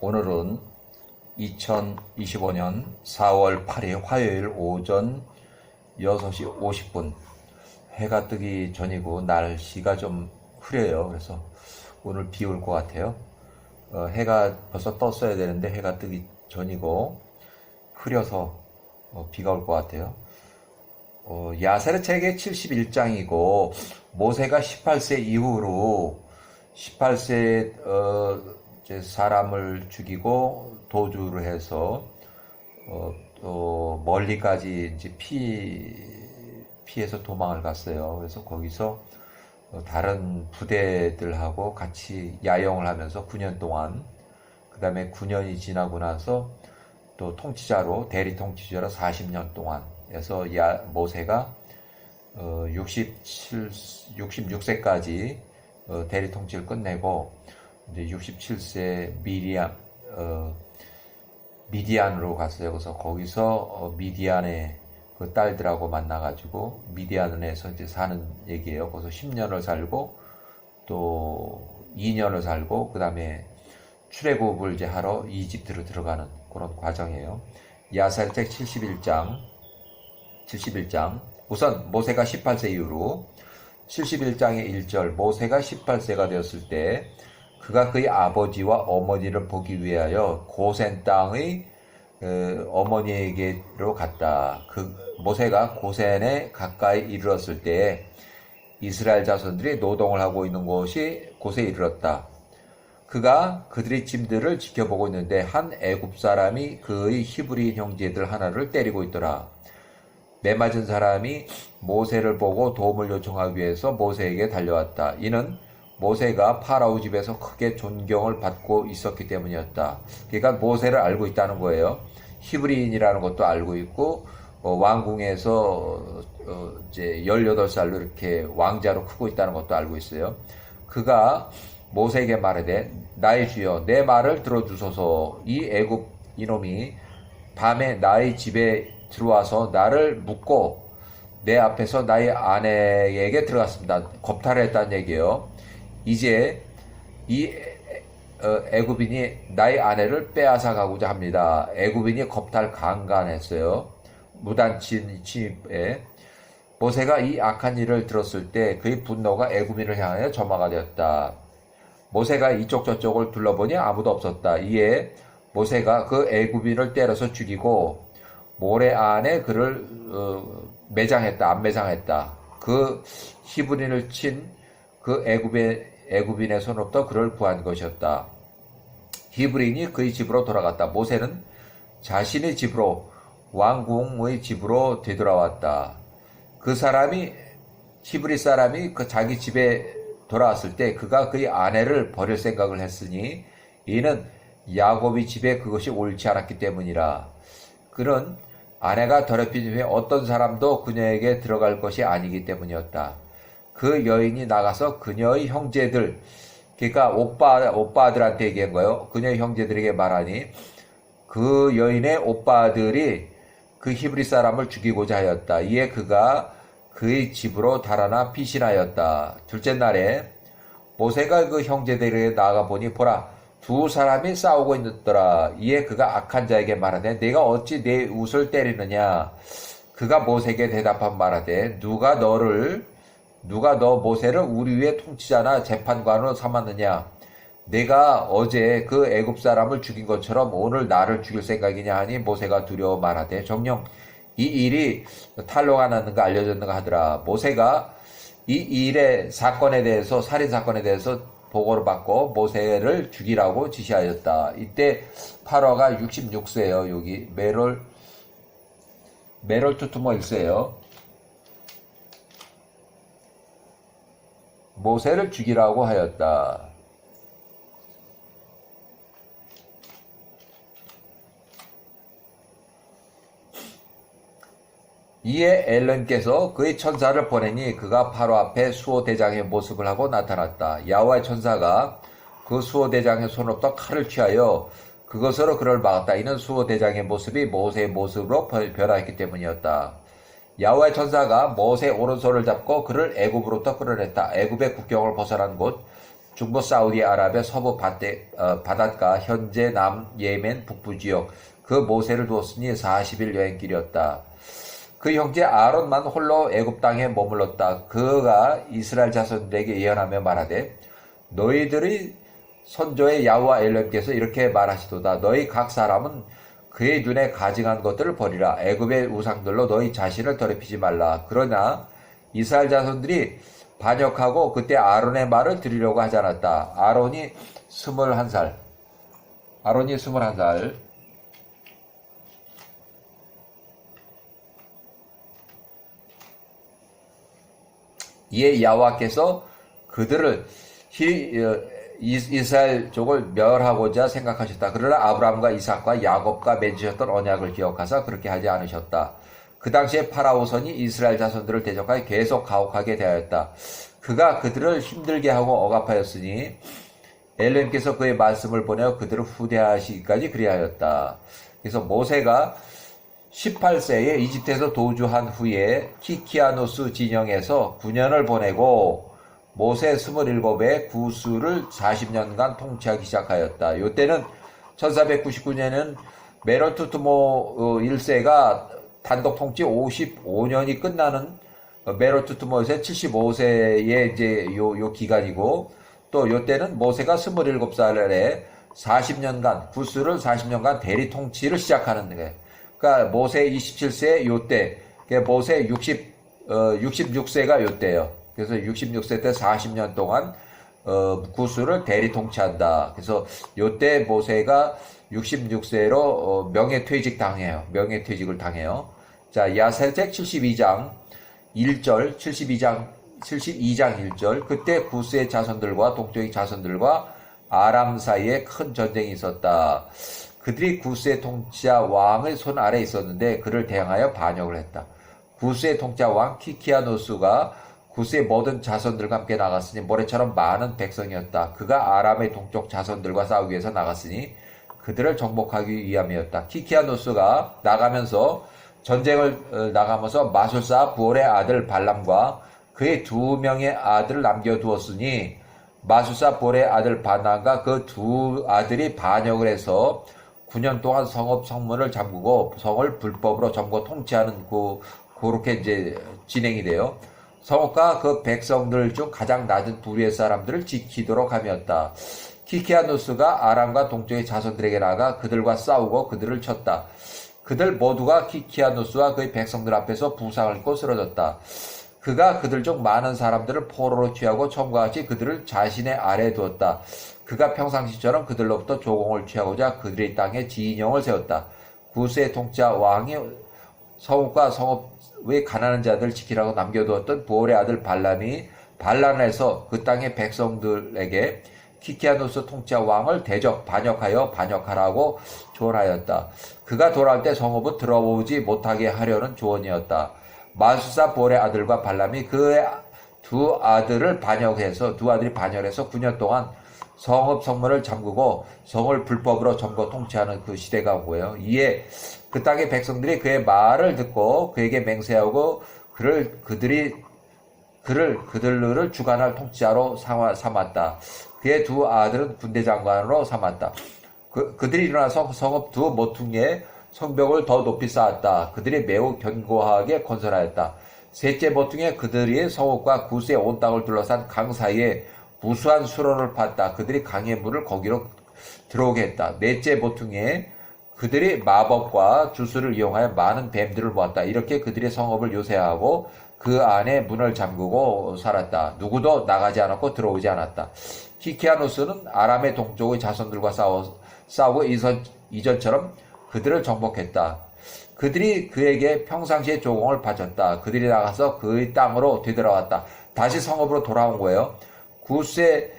오늘은 2025년 4월 8일 화요일 오전 6시 50분 해가 뜨기 전이고 날씨가 좀 흐려요. 그래서 오늘 비 올 것 같아요. 해가 벌써 떴어야 되는데 해가 뜨기 전이고 흐려서 비가 올 것 같아요. 야세르 책의 71장이고 모세가 18세 이후로 18세 이제 사람을 죽이고 도주를 해서 또 멀리까지 이제 피해서 도망을 갔어요. 그래서 거기서 다른 부대들하고 같이 야영을 하면서 9년 동안, 그 다음에 9년이 지나고 나서 또 통치자로, 대리 통치자로 40년 동안 해서 모세가 66세까지 대리 통치를 끝내고 이제 67세 미디안으로 갔어요. 그래서 거기서 미디안의 그 딸들하고 만나가지고 미디안에서 이제 사는 얘기예요. 거기서 10년을 살고 또 2년을 살고 그 다음에 출애굽을 이제 하러 이집트로 들어가는 그런 과정이에요. 야살책 71장 우선 모세가 18세 이후로 71장의 1절 모세가 18세가 되었을 때 그가 그의 아버지와 어머니를 보기 위하여 고센 땅의 어머니에게로 갔다. 모세가 고센에 가까이 이르렀을 때 이스라엘 자손들이 노동을 하고 있는 곳이 곳에 이르렀다. 그가 그들의 짐들을 지켜보고 있는데 한 애굽 사람이 그의 히브리 형제들 하나를 때리고 있더라. 매맞은 사람이 모세를 보고 도움을 요청하기 위해서 모세에게 달려왔다. 이는 모세가 파라오 집에서 크게 존경을 받고 있었기 때문이었다. 그러니까 모세를 알고 있다는 거예요. 히브리인이라는 것도 알고 있고 왕궁에서 이제 18살로 이렇게 왕자로 크고 있다는 것도 알고 있어요. 그가 모세에게 말하되 나의 주여 내 말을 들어주소서. 이 애굽 이놈이 밤에 나의 집에 들어와서 나를 묶고 내 앞에서 나의 아내에게 들어갔습니다. 겁탈을 했다는 얘기예요. 이제 이 애굽인이 나의 아내를 빼앗아 가고자 합니다. 애굽인이 겁탈 강간했어요. 무단 침입에. 모세가 이 악한 일을 들었을 때 그의 분노가 애굽인을 향하여 점화가 되었다. 모세가 이쪽 저쪽을 둘러보니 아무도 없었다. 이에 모세가 그 애굽인을 때려서 죽이고 모래 안에 그를 안매장했다. 그 히브리인을 친 그 애굽인의 손으로부터 그를 구한 것이었다. 히브리인이 그의 집으로 돌아갔다. 모세는 자신의 집으로 왕궁의 집으로 되돌아왔다. 히브리 사람이 그 자기 집에 돌아왔을 때 그가 그의 아내를 버릴 생각을 했으니 이는 야곱의 집에 그것이 옳지 않았기 때문이라. 그는 아내가 더럽힌 후에 어떤 사람도 그녀에게 들어갈 것이 아니기 때문이었다. 그 여인이 나가서 그녀의 형제들, 그러니까 오빠들한테 얘기한 거예요. 그녀의 형제들에게 말하니 그 여인의 오빠들이 그 히브리 사람을 죽이고자 하였다. 이에 그가 그의 집으로 달아나 피신하였다. 둘째 날에 모세가 그 형제들에게 나가보니 보라 두 사람이 싸우고 있더라. 이에 그가 악한 자에게 말하되 내가 어찌 내 웃을 때리느냐. 그가 모세에게 대답한 말하되 누가 너 모세를 우리 위에 통치자나 재판관으로 삼았느냐. 내가 어제 그 애굽 사람을 죽인 것처럼 오늘 나를 죽일 생각이냐 하니 모세가 두려워 말하되 정녕 이 일이 탈로가 났는가 알려졌는가 하더라. 모세가 이 일의 사건에 대해서 살인 사건에 대해서 보고를 받고 모세를 죽이라고 지시하였다. 이때 파로가 66세예요. 여기 메롤 투투모 1세예요. 모세를 죽이라고 하였다. 이에 엘런께서 그의 천사를 보내니 그가 바로 앞에 수호대장의 모습을 하고 나타났다. 야호와의 천사가 그 수호대장의 손으로부터 칼을 취하여 그것으로 그를 막았다. 이는 수호대장의 모습이 모세의 모습으로 변화했기 때문이었다. 야호와의 천사가 모세의 오른손을 잡고 그를 애굽으로부터 끌어냈다. 애굽의 국경을 벗어난 곳 중부 사우디아라비아 서부 바닷가 현재 남예멘 북부 지역 그 모세를 두었으니 40일 여행길이었다. 그 형제 아론만 홀로 애굽 땅에 머물렀다. 그가 이스라엘 자손들에게 예언하며 말하되 너희들의 선조의 야호와 엘로힘께서 이렇게 말하시도다. 너희 각 사람은 그의 눈에 가증한 것들을 버리라. 애굽의 우상들로 너희 자신을 더럽히지 말라. 그러나 이스라엘 자손들이 반역하고 그때 아론의 말을 들으려고 하지 않았다. 아론이 21살. 이에 야호와께서 그들을 이스라엘 족을 멸하고자 생각하셨다. 그러나 아브라함과 이삭과 야곱과 맺으셨던 언약을 기억하사 그렇게 하지 않으셨다. 그 당시에 파라오선이 이스라엘 자손들을 대적하여 계속 가혹하게 대하였다. 그가 그들을 힘들게 하고 억압하였으니 엘로힘께서 그의 말씀을 보내어 그들을 후대하시기까지 그리하였다. 그래서 모세가 18세에 이집트에서 도주한 후에 키키아노스 진영에서 9년을 보내고 모세 27의 구수를 40년간 통치하기 시작하였다. 이때는 1499년에는 메로투트모 1세가 단독 통치 55년이 끝나는 메로투트모의 75세의 이제 요 기간이고 또 이때는 모세가 27살에 40년간 구수를 40년간 대리 통치를 시작하는 거예요. 그러니까 모세 27세 요때, 모세 66세가 요때예요. 그래서 66세 때 40년 동안 구수를 대리 통치한다. 그래서 요때 모세가 66세로 명예퇴직을 당해요. 자, 야셀책 72장 1절, 72장 1절. 그때 구스의 자손들과 동쪽의 자손들과 아람 사이에 큰 전쟁이 있었다. 그들이 구스의 통치자 왕의 손 아래에 있었는데 그를 대항하여 반역을 했다. 구스의 통치자 왕 키키아노스가 구스의 모든 자손들과 함께 나갔으니 모래처럼 많은 백성이었다. 그가 아람의 동쪽 자손들과 싸우기 위해서 나갔으니 그들을 정복하기 위함이었다. 키키아노스가 전쟁을 나가면서 마술사 부올의 아들 발람과 그의 2명의 아들을 남겨두었으니 마술사 부올의 아들 발람과 그 2 아들이 반역을 해서 9년 동안 성읍 성문을 잠그고 성을 불법으로 점거 통치하는 그렇게 이제 진행이 돼요. 성읍과 그 백성들 중 가장 낮은 부류의 사람들을 지키도록 함이었다. 키키아누스가 아람과 동쪽의 자손들에게 나가 그들과 싸우고 그들을 쳤다. 그들 모두가 키키아누스와 그의 백성들 앞에서 부상을 입고 쓰러졌다. 그가 그들 중 많은 사람들을 포로로 취하고 처음과 같이 그들을 자신의 아래에 두었다. 그가 평상시처럼 그들로부터 조공을 취하고자 그들의 땅에 진영을 세웠다. 구스의 통치자 왕이 성읍과 성읍의 가난한 자들을 지키라고 남겨두었던 부올의 아들 발람이 반란해서 그 땅의 백성들에게 키키아누스 통치자 왕을 반역하라고 조언하였다. 그가 돌아올 때 성읍은 들어오지 못하게 하려는 조언이었다. 마술사 부올의 아들과 발람이 그의 2 아들을 반역해서 2 아들이 반역해서 9년 동안 성읍 성문을 잠그고 성을 불법으로 점거 통치하는 그 시대가 온 거예요. 이에 그 땅의 백성들이 그의 말을 듣고 그에게 맹세하고 그들을 주관할 통치자로 삼았다. 그의 2 아들은 군대 장관으로 삼았다. 그들이 일어나서 성읍 2 모퉁이에 성벽을 더 높이 쌓았다. 그들이 매우 견고하게 건설하였다. 셋째 모퉁이에 그들이 성읍과 구스의 온 땅을 둘러싼 강 사이에 무수한 수로를 팠다. 그들이 강의 물을 거기로 들어오게 했다. 넷째 모퉁이에 그들이 마법과 주술을 이용하여 많은 뱀들을 모았다. 이렇게 그들의 성읍을 요새하고 그 안에 문을 잠그고 살았다. 누구도 나가지 않았고 들어오지 않았다. 키키아누스는 아람의 동쪽의 자손들과 싸우고 이전처럼 그들을 정복했다. 그들이 그에게 평상시에 조공을 바쳤다. 그들이 나가서 그의 땅으로 되돌아왔다. 다시 성읍으로 돌아온 거예요. 구스의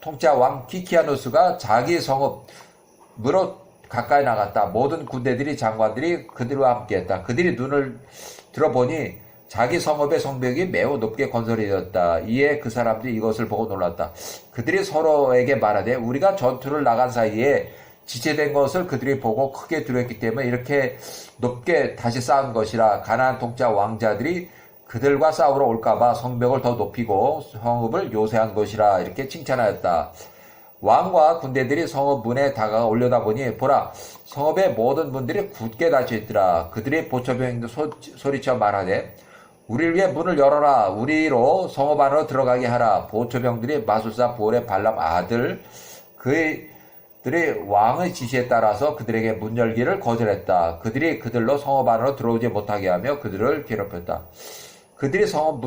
통치자 왕 키키아누스가 자기 성읍으로 가까이 나갔다. 모든 군대들이 장관들이 그들과 함께했다. 그들이 눈을 들어보니 자기 성읍의 성벽이 매우 높게 건설이 되었다. 이에 그 사람들이 이것을 보고 놀랐다. 그들이 서로에게 말하되 우리가 전투를 나간 사이에 지체된 것을 그들이 보고 크게 두려웠기 때문에 이렇게 높게 다시 쌓은 것이라. 가나안 통치자 왕자들이 그들과 싸우러 올까봐 성벽을 더 높이고 성읍을 요새한 것이라 이렇게 칭찬하였다. 왕과 군대들이 성읍 문에 다가가 올려다보니 보라 성읍의 모든 문들이 굳게 닫혀있더라. 그들이 보초병도 소리쳐 말하되 우리를 위해 문을 열어라. 우리로 성읍 안으로 들어가게 하라. 보초병들이 마술사 보올의 발람 아들 그들이 왕의 지시에 따라서 그들에게 문 열기를 거절했다. 그들이 그들로 성읍 안으로 들어오지 못하게 하며 그들을 괴롭혔다. 그들이 성읍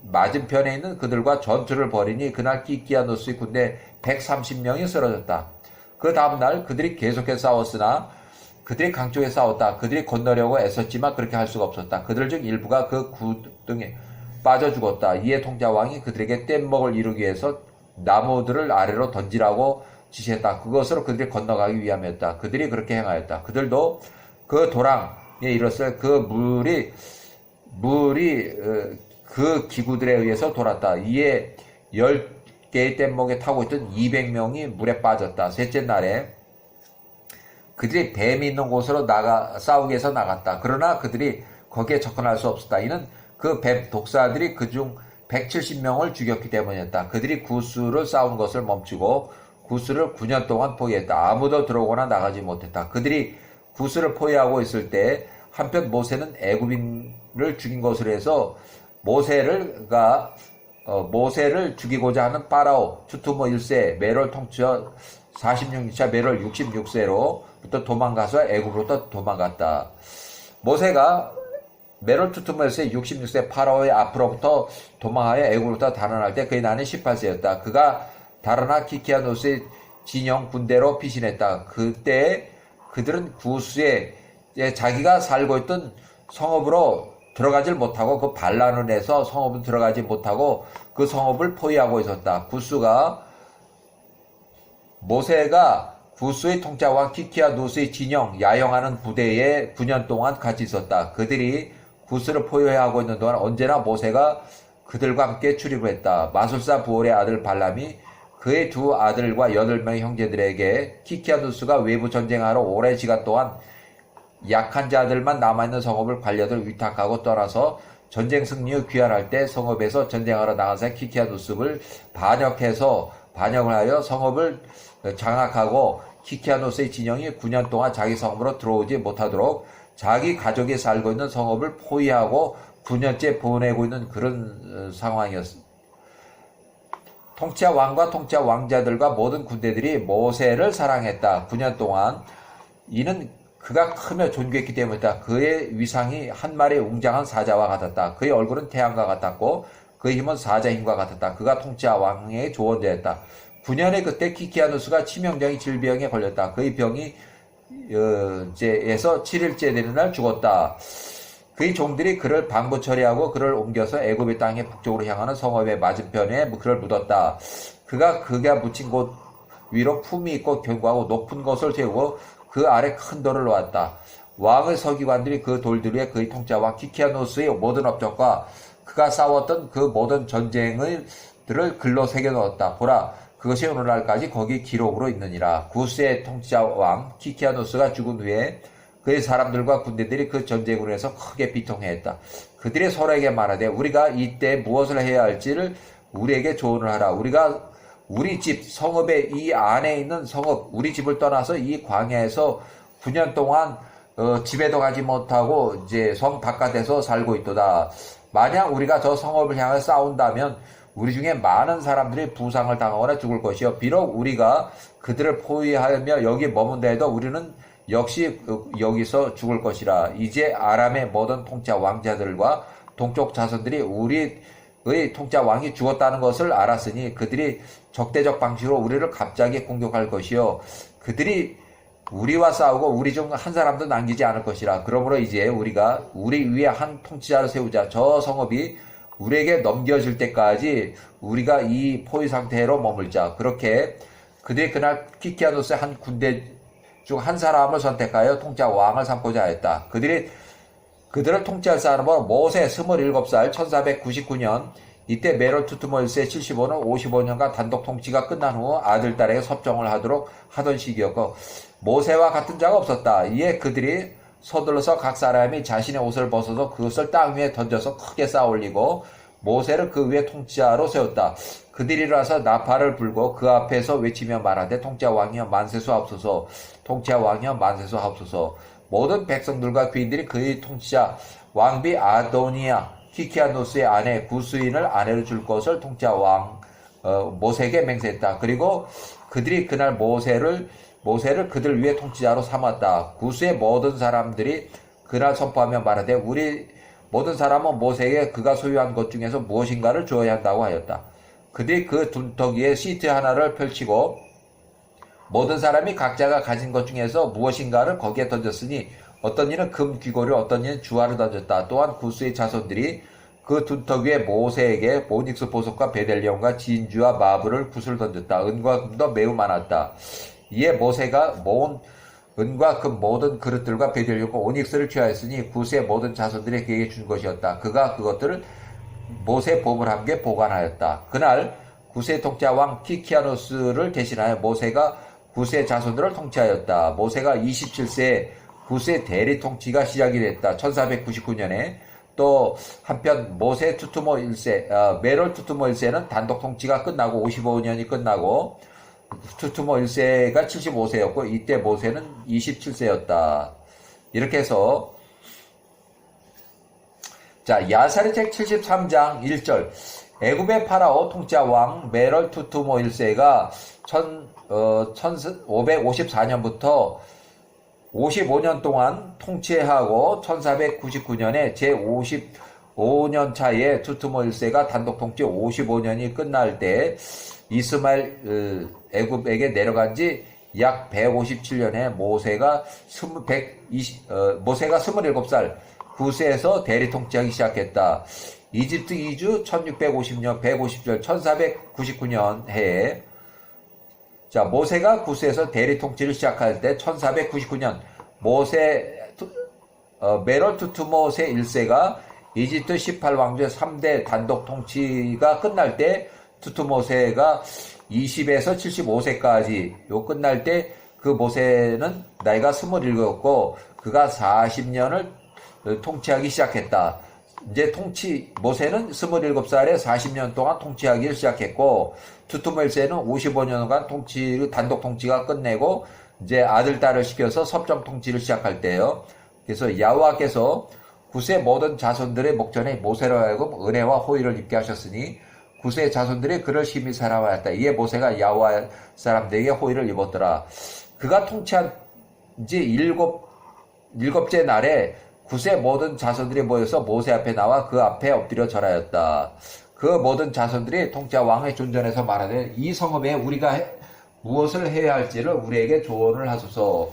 맞은편에 있는 그들과 전투를 벌이니 그날 키키아누스의 군대 130명이 쓰러졌다. 그 다음날 그들이 계속해서 싸웠으나 그들이 강쪽에 싸웠다. 그들이 건너려고 애썼지만 그렇게 할 수가 없었다. 그들 중 일부가 그 구덩이에 빠져 죽었다. 이에 통자왕이 그들에게 뗏목을 이루기 위해서 나무들을 아래로 던지라고 지시했다. 그것으로 그들이 건너가기 위함이었다. 그들이 그렇게 행하였다. 그들도 그 도랑에 이르렀을 그 물이 그 기구들에 의해서 돌았다. 이에 10개의 뗏목에 타고 있던 200명이 물에 빠졌다. 셋째 날에 그들이 뱀이 있는 곳으로 싸우기 위해서 나갔다. 그러나 그들이 거기에 접근할 수 없었다. 이는 그 뱀 독사들이 그중 170명을 죽였기 때문이었다. 그들이 구스를 싸우는 것을 멈추고 구스를 9년 동안 포위했다. 아무도 들어오거나 나가지 못했다. 그들이 구스를 포위하고 있을 때 한편 모세는 애굽인을 죽인 것으로 해서 모세를 죽이고자 하는 파라오 투투모 1세 메롤 통치자 46차 메롤 66세로부터 도망가서 애굽으로부터 도망갔다. 모세가 메롤 투투모 1세 66세 파라오의 앞으로부터 도망하여 애굽으로부터 달아날 때 그의 나이는 18세였다. 그가 달아나 키키아누스의 진영 군대로 피신했다. 그때 그들은 구스에 자기가 살고 있던 성읍으로 들어가질 못하고 그 반란원에서 성읍을 들어가지 못하고 그 성읍을 포위하고 있었다. 모세가 구스의 통짜왕 키키아누스의 진영 야영하는 부대에 9년 동안 같이 있었다. 그들이 구스를 포위하고 있는 동안 언제나 모세가 그들과 함께 출입을 했다. 마술사 부올의 아들 발람이 그의 두 아들과 8명의 형제들에게 키키아누스가 외부 전쟁하러 오랜 시간 동안 약한 자들만 남아있는 성읍을 관리하도록 위탁하고 떠나서 전쟁 승리 후 귀환할 때 성읍에서 전쟁하러 나간 사이 키키아누스를 반역을 하여 성읍을 장악하고 키키아누스의 진영이 9년 동안 자기 성읍으로 들어오지 못하도록 자기 가족이 살고 있는 성읍을 포위하고 9년째 보내고 있는 그런 상황이었습니다. 통치자 왕과 통치자 왕자들과 모든 군대들이 모세를 사랑했다. 9년 동안 이는 그가 크며 존귀했기 때문이다. 그의 위상이 한 마리의 웅장한 사자와 같았다. 그의 얼굴은 태양과 같았고 그의 힘은 사자의 힘과 같았다. 그가 통치자 왕의 조언자였다. 9년의 그때 키키아누스가 치명적인 질병에 걸렸다. 그의 병이 에서 7일째 되는 날 죽었다. 그의 종들이 그를 방부 처리하고 그를 옮겨서 애굽의 땅의 북쪽으로 향하는 성읍의 맞은편에 그를 묻었다. 그가 묻힌 곳 위로 품이 있고 견고하고 높은 것을 세우고 그 아래 큰 돌을 놓았다. 왕의 서기관들이 그 돌들 위에 그의 통치자와 키키아누스의 모든 업적과 그가 싸웠던 그 모든 전쟁들을 글로 새겨넣었다. 보라, 그것이 오늘날까지 거기 기록으로 있느니라. 구스의 통치자 왕 키키아누스가 죽은 후에 그의 사람들과 군대들이 그 전쟁으로 해서 크게 비통해했다. 그들이 서로에게 말하되 우리가 이때 무엇을 해야 할지를 우리에게 조언을 하라. 우리가 우리 집 성읍의 이 안에 있는 성읍 우리 집을 떠나서 이 광야에서 9년 동안 집에도 가지 못하고 이제 성 바깥에서 살고 있도다. 만약 우리가 저 성읍을 향해 싸운다면 우리 중에 많은 사람들이 부상을 당하거나 죽을 것이요 비록 우리가 그들을 포위하며 여기 머문다 해도 우리는 역시 여기서 죽을 것이라. 이제 아람의 모든 통치자 왕자들과 동쪽 자손들이 우리의 통치자 왕이 죽었다는 것을 알았으니 그들이 적대적 방식으로 우리를 갑자기 공격할 것이요 그들이 우리와 싸우고 우리 중 한 사람도 남기지 않을 것이라. 그러므로 이제 우리가 우리 위에 한 통치자를 세우자. 저 성읍이 우리에게 넘겨질 때까지 우리가 이 포위 상태로 머물자. 그렇게 그들이 그날 키키아누스의 한 군대 중 한 사람을 선택하여 통치자 왕을 삼고자 하였다. 그들을 통치할 사람은 모세 27살 1499년 이때 메롤 투투모 1세 75는 55년간 단독 통치가 끝난 후 아들, 딸에게 섭정을 하도록 하던 시기였고 모세와 같은 자가 없었다. 이에 그들이 서둘러서 각 사람이 자신의 옷을 벗어서 그것을 땅 위에 던져서 크게 쌓아 올리고 모세를 그 위에 통치자로 세웠다. 그들이 일어나서 나팔을 불고 그 앞에서 외치며 말하되 통치자 왕이여 만세수 하옵소서. 통치자 왕이여 만세수 하옵소서. 모든 백성들과 귀인들이 그의 통치자 왕비 아도니아 키키아노스의 아내 구스인을 아내로 줄 것을 통치자 왕 모세에게 맹세했다. 그리고 그들이 그날 모세를 그들 위에 통치자로 삼았다. 구스의 모든 사람들이 그날 선포하며 말하되 우리 모든 사람은 모세에게 그가 소유한 것 중에서 무엇인가를 주어야 한다고 하였다. 그들이 그 둔터기에 시트 하나를 펼치고 모든 사람이 각자가 가진 것 중에서 무엇인가를 거기에 던졌으니 어떤 이는 금 귀고리를 어떤 이는 주화를 던졌다. 또한 구스의 자손들이 그 둔터기에 모세에게 모닉스 보석과 베델리엄과 진주와 마블을 굿을 던졌다. 은과 금도 매우 많았다. 이에 모세가 모은 은과 금 모든 그릇들과 베델리엄과 오닉스를 취하였으니 구스의 모든 자손들이 그에게 준 것이었다. 그가 그것들을 모세 보물 함께 보관하였다. 그날 구스의 통치자 왕 키키아노스를 대신하여 모세가 구스의 자손들을 통치하였다. 모세가 27세에 구스의 대리 통치가 시작이 됐다. 1499년에 또 한편 모세 투투모 1세, 메롤 투투모 1세는 단독 통치가 끝나고 55년이 끝나고 투투모 1세가 75세였고 이때 모세는 27세였다. 이렇게 해서 자 야사리책 73장 1절 애굽의 파라오 통치자 왕 메롤 투투모 1세가 1554년부터 55년 동안 통치하고 1499년에 제55년 차에 투투모 1세가 단독 통치 55년이 끝날 때 이스마엘 애굽에게 내려간 지 약 157년에 모세가 27살 구스에서 대리 통치하기 시작했다. 이집트 이주 1650년 150절 1499년 해에 자 모세가 구스에서 대리 통치를 시작할 때 1499년 메롤 투투모세 1세가 이집트 18왕조의 3대 단독 통치가 끝날 때 투투모세가 20에서 75세까지 끝날 때 그 모세는 나이가 27이었고 그가 40년을 통치하기 시작했다. 이제 모세는 27살에 40년 동안 통치하기를 시작했고 투투모 1세는 55년간 단독 통치가 끝내고 이제 아들 딸을 시켜서 섭정 통치를 시작할 때요. 그래서 야호와께서 구스의 모든 자손들의 목전에 모세로 하여금 은혜와 호의를 입게 하셨으니 구스의 자손들이 그를 심히 사랑하였다. 이에 모세가 야호와 사람들에게 호의를 입었더라. 그가 통치한 지 일곱째 날에 구스의 모든 자손들이 모여서 모세 앞에 나와 그 앞에 엎드려 절하였다. 그 모든 자손들이 통치자 왕의 존전에서 말하되 이 성읍에 우리가 무엇을 해야 할지를 우리에게 조언을 하소서.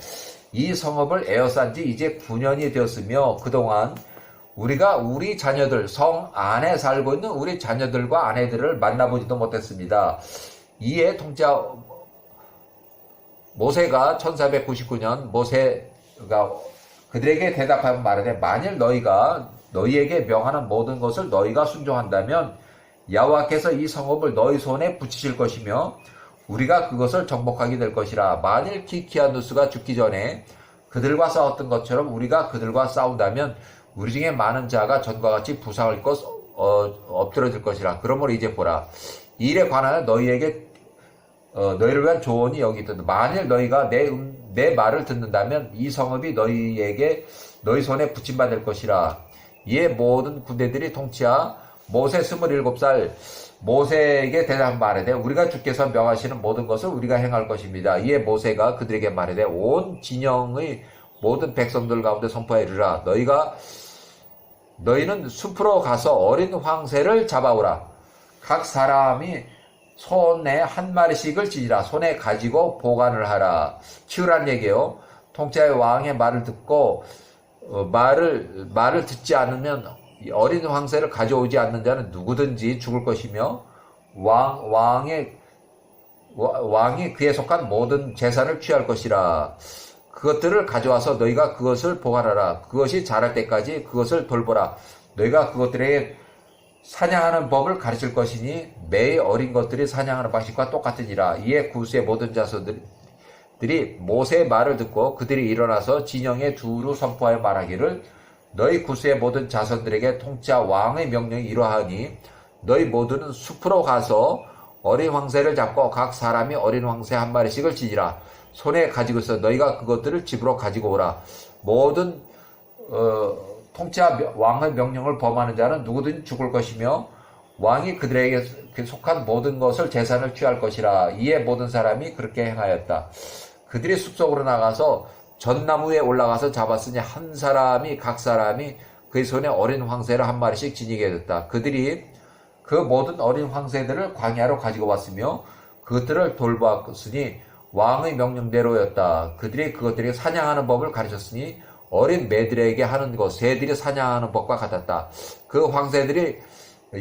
이 성읍을 에워싼 지 이제 9년이 되었으며 그동안 우리가 우리 자녀들 성 안에 살고 있는 우리 자녀들과 아내들을 만나보지도 못했습니다. 이에 통치자 모세가 1499년 모세가 그들에게 대답하면 말하되 만일 너희가 너희에게 명하는 모든 것을 너희가 순종한다면 야호와께서 이 성읍을 너희 손에 붙이실 것이며 우리가 그것을 정복하게 될 것이라. 만일 키키아누스가 죽기 전에 그들과 싸웠던 것처럼 우리가 그들과 싸운다면 우리 중에 많은 자가 전과 같이 부상을 입고 엎드러질 것이라. 그러므로 이제 보라. 이 일에 관하여 너희에게 너희를 위한 조언이 여기 있다. 만일 너희가 내 말을 듣는다면 이 성읍이 너희 손에 붙임받을 것이라. 이에 모든 군대들이 통치하 모세 27살 모세에게 대답한 말하되 우리가 주께서 명하시는 모든 것을 우리가 행할 것입니다. 이에 모세가 그들에게 말하되 온 진영의 모든 백성들 가운데 선포하리라. 너희는 숲으로 가서 어린 황새를 잡아오라. 각 사람이 손에 한 마리씩을 지니라. 손에 가지고 보관을 하라. 치우란 얘기예요. 통치자의 왕의 말을 듣고 말을 듣지 않으면 어린 황새를 가져오지 않는 자는 누구든지 죽을 것이며 왕이 그에 속한 모든 재산을 취할 것이라. 그것들을 가져와서 너희가 그것을 보관하라. 그것이 자랄 때까지 그것을 돌보라. 너희가 그것들에게 사냥하는 법을 가르칠 것이니 매일 어린 것들이 사냥하는 방식과 똑같으니라. 이에 구스의 모든 자손들이 들이 모세의 말을 듣고 그들이 일어나서 진영에 두루 선포하여 말하기를 너희 구스의 모든 자손들에게 통치하 왕의 명령이 이러하니 너희 모두는 숲으로 가서 어린 황새를 잡고 각 사람이 어린 황새 한 마리씩을 지니라. 손에 가지고 있어 너희가 그것들을 집으로 가지고 오라. 모든 통치하 왕의 명령을 범하는 자는 누구든 죽을 것이며 왕이 그들에게 속한 모든 것을 재산을 취할 것이라. 이에 모든 사람이 그렇게 행하였다. 그들이 숲속으로 나가서 전나무 위에 올라가서 잡았으니 각 사람이 그의 손에 어린 황새를 한 마리씩 지니게 됐다. 그들이 그 모든 어린 황새들을 광야로 가지고 왔으며 그것들을 돌보았으니 왕의 명령대로였다. 그들이 그것들에게 사냥하는 법을 가르쳤으니 어린 매들에게 하는 것, 새들이 사냥하는 법과 같았다. 그 황새들이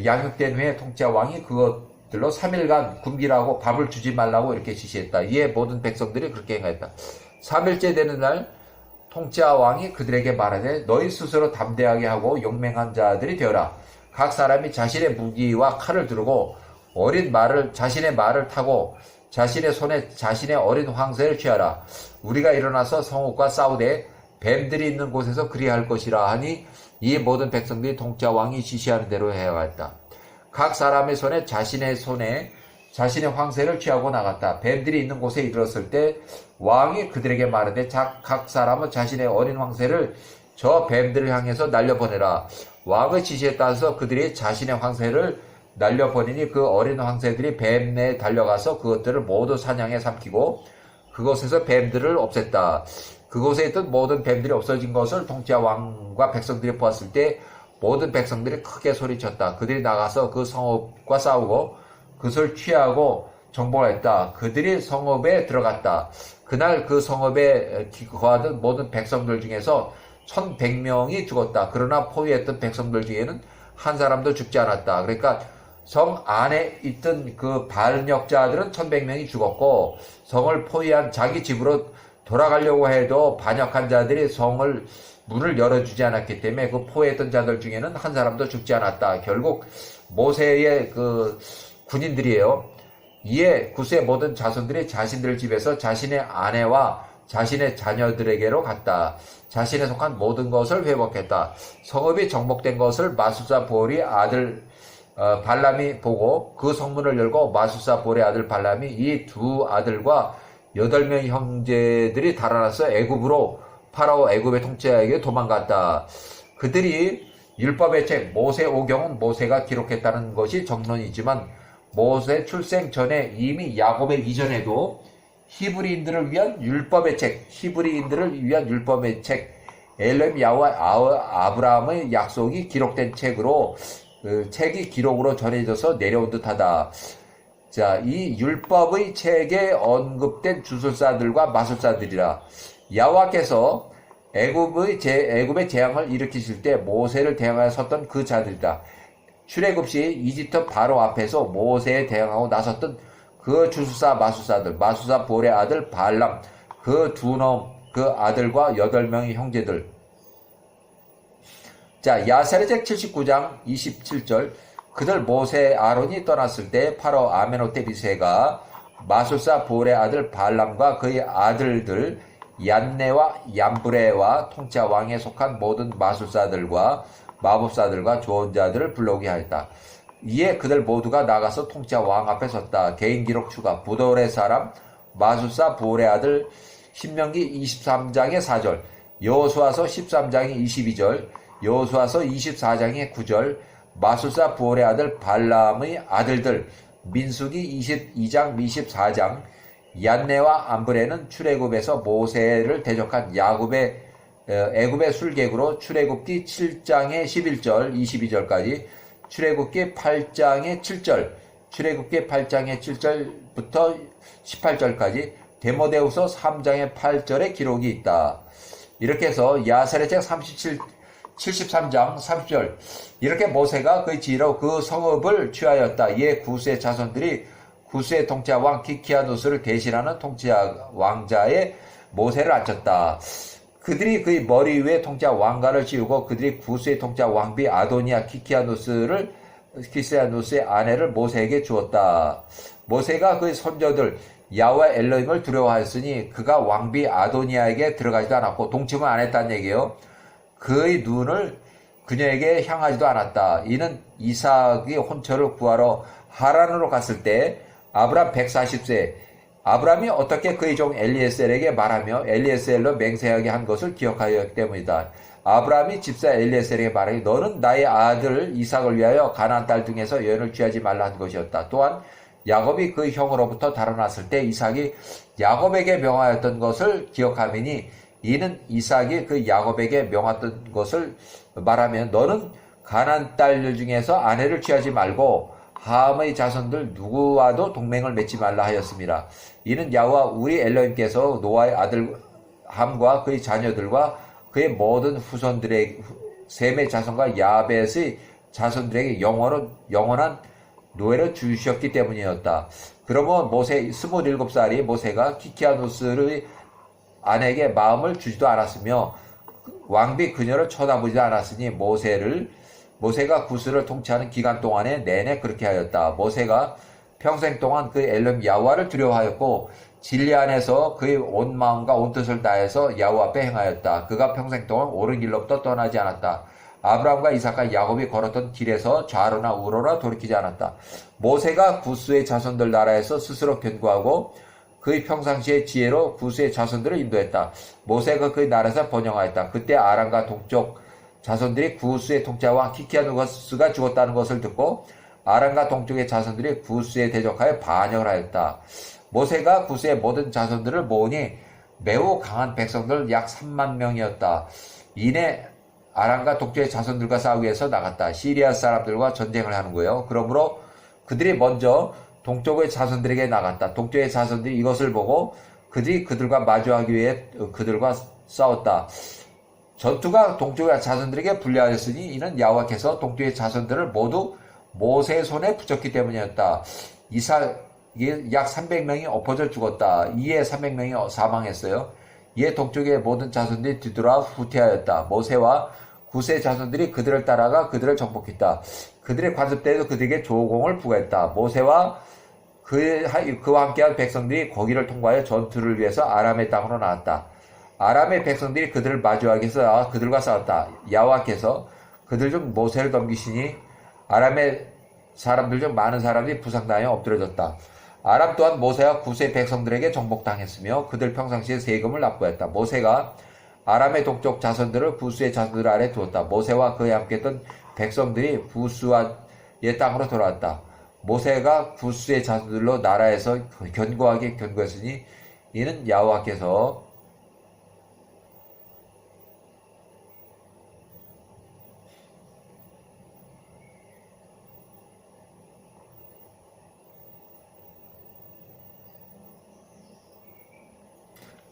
양육된 후에 통치자 왕이 그것들로 3일간 굶기라고 밥을 주지 말라고 이렇게 지시했다. 이에 모든 백성들이 그렇게 행하였다. 3일째 되는 날 통치자 왕이 그들에게 말하되 너희 스스로 담대하게 하고 용맹한 자들이 되어라. 각 사람이 자신의 무기와 칼을 두르고 자신의 말을 타고 자신의 손에 자신의 어린 황새를 취하라. 우리가 일어나서 성읍과 싸우되 뱀들이 있는 곳에서 그리할 것이라 하니 이 모든 백성들이 통치자 왕이 지시하는 대로 해야겠다. 각 사람의 손에 자신의 황새를 취하고 나갔다. 뱀들이 있는 곳에 이르렀을 때 왕이 그들에게 말하되 각 사람은 자신의 어린 황새를 저 뱀들을 향해서 날려보내라. 왕의 지시에 따라서 그들이 자신의 황새를 날려보내니 그 어린 황새들이 뱀 내에 달려가서 그것들을 모두 사냥해 삼키고 그곳에서 뱀들을 없앴다. 그곳에 있던 모든 뱀들이 없어진 것을 통치자 왕과 백성들이 보았을 때 모든 백성들이 크게 소리쳤다. 그들이 나가서 그 성읍과 싸우고 그것을 취하고 정복을 했다. 그들이 성읍에 들어갔다. 그날 그 성읍에 거하던 모든 백성들 중에서 1100명이 죽었다. 그러나 포위했던 백성들 중에는 한 사람도 죽지 않았다. 그러니까 성 안에 있던 그 반역자들은 1100명이 죽었고 성을 포위한 자기 집으로 돌아가려고 해도 반역한 자들이 문을 열어주지 않았기 때문에 그 포위했던 자들 중에는 한 사람도 죽지 않았다. 결국 모세의 그 군인들이에요. 이에 구스의 모든 자손들이 자신들 집에서 자신의 아내와 자신의 자녀들에게로 갔다. 자신에 속한 모든 것을 회복했다. 성읍이 정복된 것을 마술사 보올의 아들 발람이 보고 그 성문을 열고 마술사 보올의 아들 발람이 이 두 아들과 8명의 형제들이 달아나서 애굽으로 파라오 애굽의 통치자에게 도망갔다. 그들이 율법의 책 모세 오경은 모세가 기록했다는 것이 정론이지만 모세 출생 전에 이미 야곱의 이전에도 히브리인들을 위한 율법의 책 엘로힘 야훼와 아브라함의 약속이 기록된 책으로 그 책이 기록으로 전해져서 내려온 듯하다. 자, 이 율법의 책에 언급된 주술사들과 마술사들이라. 여호와께서 애굽의 재앙을 일으키실 때 모세를 대항하여 섰던 그 자들이다. 출애굽 시 이집트 바로 앞에서 모세에 대항하고 나섰던 그 주술사 마술사들, 마술사 보올의 아들 발람, 그 아들과 8명의 형제들. 자, 야사레책 79장 27절. 그들 모세 아론이 떠났을 때 파라오 아메노테 비세가 마술사 보올의 아들 발람과 그의 아들들 얀네와 얀브레와 통치자 왕에 속한 모든 마술사들과 마법사들과 조언자들을 불러오게 하였다. 이에 그들 모두가 나가서 통치자 왕 앞에 섰다. 개인기록 추가. 부돌의 사람 마술사 보올의 아들 신명기 23장의 4절, 여호수아서 13장의 22절, 여호수아서 24장의 9절, 마술사 보올의 아들 발람의 아들들 민수기 22장 24장, 얀네와 암브레는 출애굽에서 모세를 대적한 애굽의 술객으로 출애굽기 7장의 11절 22절까지, 출애굽기 8장의 7절, 출애굽기 8장의 7절부터 18절까지, 데모데후서 3장의 8절에 기록이 있다. 이렇게 해서 야사레책 73장 30절, 이렇게 모세가 그의 지혜로 그 성읍을 취하였다. 이에 구스의 자손들이 구스의 통치자 왕 키키아누스를 대신하는 통치자 왕자의 모세를 앉혔다. 그들이 그의 머리 위에 통치자 왕가를 씌우고 그들이 구스의 통치자 왕비 아도니아 키키아누스의 아내를 모세에게 주었다. 모세가 그의 손자들 야훼 엘로힘을 두려워하였으니 그가 왕비 아도니아에게 들어가지도 않았고 동침을 안 했다는 얘기예요. 그의 눈을 그녀에게 향하지도 않았다. 이는 이삭이 혼처를 구하러 하란으로 갔을 때 아브람 140세 아브람이 어떻게 그의 종 엘리에셀에게 말하며 엘리에셀로 맹세하게 한 것을 기억하였기 때문이다. 아브람이 집사 엘리에셀에게 말하기 너는 나의 아들 이삭을 위하여 가나안 딸 중에서 여인을 취하지 말라 한 것이었다. 또한 야곱이 그 형으로부터 달아났을 때 이삭이 야곱에게 명하였던 것을 기억하매니 이는 이삭이 그 야곱에게 명했던 것을 말하면 너는 가나안 딸들 중에서 아내를 취하지 말고 함의 자손들 누구와도 동맹을 맺지 말라 하였습니다. 이는 야훼 우리 엘로힘께서 노아의 아들 함과 그의 자녀들과 그의 모든 후손들의 셈의 자손과 야벳의 자손들에게 영원한 노예를 주셨기 때문이었다. 그러면 모세 27살이 모세가 키키아누스의 아내에게 마음을 주지도 않았으며 왕비 그녀를 쳐다보지도 않았으니 모세가 구스를 통치하는 기간 동안에 내내 그렇게 하였다. 모세가 평생 동안 그 엘로힘 야훼를 두려워하였고 진리 안에서 그의 온 마음과 온 뜻을 다해서 야훼 앞에 행하였다. 그가 평생 동안 옳은 길로부터 떠나지 않았다. 아브라함과 이삭과 야곱이 걸었던 길에서 좌로나 우로나 돌이키지 않았다. 모세가 구스의 자손들 나라에서 스스로 견고하고 그의 평상시의 지혜로 구스의 자손들을 인도했다. 모세가 그의 나라에서 번영하였다. 그때 아람과 동쪽 자손들이 구스의 통치자와 키키아누스가 죽었다는 것을 듣고 아람과 동쪽의 자손들이 구스에 대적하여 반역을 하였다. 모세가 구스의 모든 자손들을 모으니 매우 강한 백성들 약 3만 명이었다. 이내 아람과 동쪽의 자손들과 싸우기 위해서 나갔다. 시리아 사람들과 전쟁을 하는 거예요. 그러므로 그들이 먼저 동쪽의 자손들에게 나갔다. 동쪽의 자손들이 이것을 보고 그들과 마주하기 위해 그들과 싸웠다. 전투가 동쪽의 자손들에게 불리하였으니 이는 야훼께서 동쪽의 자손들을 모두 모세의 손에 붙였기 때문이었다. 이삭이 약 300명이 엎어져 죽었다. 이에 300명이 사망했어요. 이에 동쪽의 모든 자손들이 뒤돌아 후퇴하였다. 모세와 구스의 자손들이 그들을 따라가 그들을 정복했다. 그들의 관습 때에도 그들에게 조공을 부과했다. 모세와 그와 함께한 백성들이 거기를 통과하여 전투를 위해서 아람의 땅으로 나왔다. 아람의 백성들이 그들을 마주하기 위해서 그들과 싸웠다. 야훼께서 그들 중 모세를 넘기시니 아람의 사람들 중 많은 사람들이 부상당하여 엎드려졌다. 아람 또한 모세와 구스의 백성들에게 정복당했으며 그들 평상시에 세금을 납부했다. 모세가 아람의 동쪽 자손들을 구스의 자손들 아래 두었다. 모세와 그에 함께했던 백성들이 구스의 땅으로 돌아왔다. 모세가 구스의 자손들로 나라에서 견고하게 견고했으니 이는 야훼께서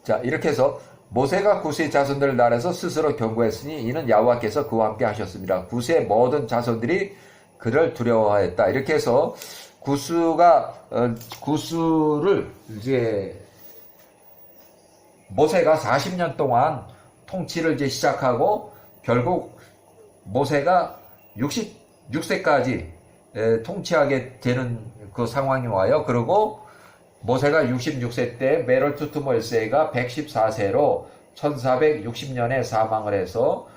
자, 이렇게 해서 모세가 구스의 자손들을 나라에서 스스로 견고했으니 이는 야훼께서 그와 함께 하셨습니다. 구스의 모든 자손들이 그를 두려워하였다. 이렇게 해서 구스를 이제 모세가 40년 동안 통치를 이제 시작하고 결국 모세가 66세까지 통치하게 되는 그 상황이 와요. 그리고 모세가 66세 때 메롤투트모에스가 114세로 1460년에 사망을 해서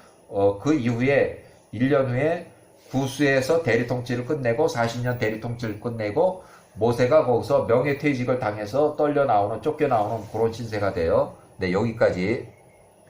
그 이후에 1년 후에 구스에서 대리통치를 끝내고 40년 대리통치를 끝내고 모세가 거기서 명예퇴직을 당해서 쫓겨나오는 그런 신세가 돼요. 네, 여기까지